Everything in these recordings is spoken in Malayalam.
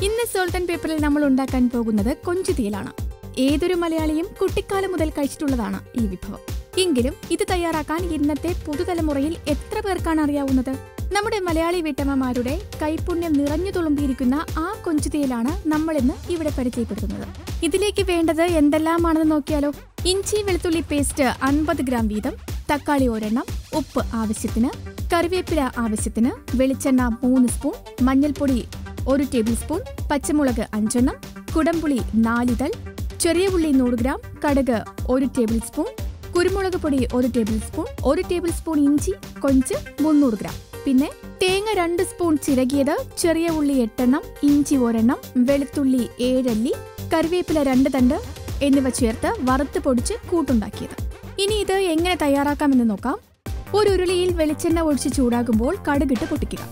ഇന്ന് സോൾട്ട് ആൻഡ് പേപ്പറിൽ നമ്മൾ ഉണ്ടാക്കാൻ പോകുന്നത് കൊഞ്ചുതീയലാണ്. ഏതൊരു മലയാളിയും കുട്ടിക്കാലം മുതൽ കഴിച്ചിട്ടുള്ളതാണ് ഈ വിഭവം. എങ്കിലും ഇത് തയ്യാറാക്കാൻ ഇന്നത്തെ പുതുതലമുറയിൽ എത്ര പേർക്കാണ് അറിയാവുന്നത്? നമ്മുടെ മലയാളി വീട്ടമ്മമാരുടെ കൈപുണ്യം നിറഞ്ഞു തുളുമ്പിയിരിക്കുന്ന ആ കൊഞ്ചുതീയലാണ് നമ്മൾ ഇന്ന് ഇവിടെ പരിചയപ്പെടുത്തുന്നത്. ഇതിലേക്ക് വേണ്ടത് എന്തെല്ലാമാണെന്ന് നോക്കിയാലോ. ഇഞ്ചി വെളുത്തുള്ളി പേസ്റ്റ് 50 ഗ്രാം വീതം, തക്കാളി ഒരെണ്ണം, ഉപ്പ് ആവശ്യത്തിന്, കറിവേപ്പില ആവശ്യത്തിന്, വെളിച്ചെണ്ണ 3 സ്പൂൺ, മഞ്ഞൾപ്പൊടി 1 ടേബിൾ സ്പൂൺ, പച്ചമുളക് 5 എണ്ണം, കുടംപുളി 4 ഇതൾ, ചെറിയ ഉള്ളി 100 ഗ്രാം, കടുക് 1 ടേബിൾ സ്പൂൺ, കുരുമുളക് പൊടി 1 ടേബിൾ സ്പൂൺ, 1 ടേബിൾ സ്പൂൺ ഇഞ്ചി കൊഞ്ച് 300 ഗ്രാം, പിന്നെ തേങ്ങ 2 സ്പൂൺ ചിരകിയത്, ചെറിയ ഉള്ളി 8 എണ്ണം, ഇഞ്ചി 1 എണ്ണം, വെളുത്തുള്ളി 7 അല്ലി, കറിവേപ്പില 2 തണ്ട് എന്നിവ ചേർത്ത് വറുത്ത് പൊടിച്ച് കൂട്ടുണ്ടാക്കിയത്. ഇനി ഇത് എങ്ങനെ തയ്യാറാക്കാമെന്ന് നോക്കാം. ഒരു ഉരുളിയിൽ വെളിച്ചെണ്ണ ഒഴിച്ച് ചൂടാകുമ്പോൾ കടുകിട്ട് പൊട്ടിക്കുക.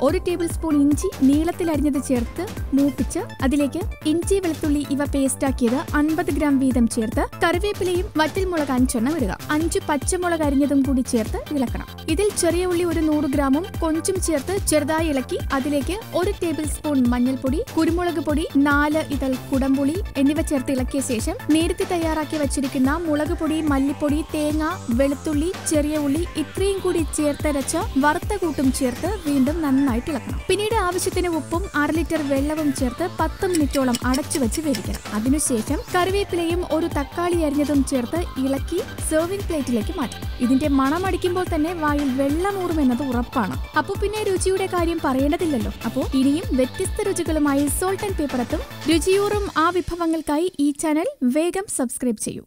1 ടേബിൾ സ്പൂൺ ഇഞ്ചി നീളത്തിൽ അരിഞ്ഞത് ചേർത്ത് മൂപ്പിച്ച് അതിലേക്ക് ഇഞ്ചി വെളുത്തുള്ളി ഇവ പേസ്റ്റാക്കിയത് 50 ഗ്രാം വീതം ചേർത്ത് കറിവേപ്പിലയും വറ്റൽമുളക് 5 എണ്ണം ഇടുക. 5 പച്ചമുളക് അരിഞ്ഞതും കൂടി ചേർത്ത് ഇളക്കണം. ഇതിൽ ചെറിയ ഉള്ളി 100 ഗ്രാമും കൊഞ്ചും ചേർത്ത് ചെറുതായി ഇളക്കി അതിലേക്ക് 1 ടേബിൾ സ്പൂൺ മഞ്ഞൾപ്പൊടി, കുരുമുളക് പൊടി, 4 ഇതൾ കുടംപുളി എന്നിവ ചേർത്ത് ഇളക്കിയ ശേഷം നേരത്തെ തയ്യാറാക്കി വച്ചിരിക്കുന്ന മുളക് പൊടി, മല്ലിപ്പൊടി, തേങ്ങ, വെളുത്തുള്ളി, ചെറിയ ഉള്ളി ഇത്രയും കൂടി ചേർത്തരച്ച വറുത്ത കൂട്ടും ചേർത്ത് വീണ്ടും നന്നായി ഇളക്കണം. പിന്നീട് ആവശ്യത്തിന് ഉപ്പും 1/2 ലിറ്റർ വെള്ളവും ചേർത്ത് 10 മിനിറ്റോളം അടച്ചു വെച്ച് വേവിക്കണം. അതിനുശേഷം കറിവേപ്പിലയും 1 തക്കാളി അരിഞ്ഞതും ചേർത്ത് ഇളക്കി സെർവിംഗ് പ്ലേറ്റിലേക്ക് മാറ്റും. ഇതിന്റെ മണം അടിക്കുമ്പോൾ തന്നെ വായിൽ വെള്ളമൂറുമെന്നത് ഉറപ്പാണ്. അപ്പോൾ പിന്നെ രുചിയുടെ കാര്യം പറയേണ്ടതില്ലല്ലോ. അപ്പോൾ ഇനിയും വ്യത്യസ്ത രുചികളുമായി സോൾട്ട് ആൻഡ് പേപ്പർ എത്തും. രുചിയൂറും ആ വിഭവങ്ങൾക്കായി ഈ ചാനൽ വേഗം സബ്സ്ക്രൈബ് ചെയ്യൂ.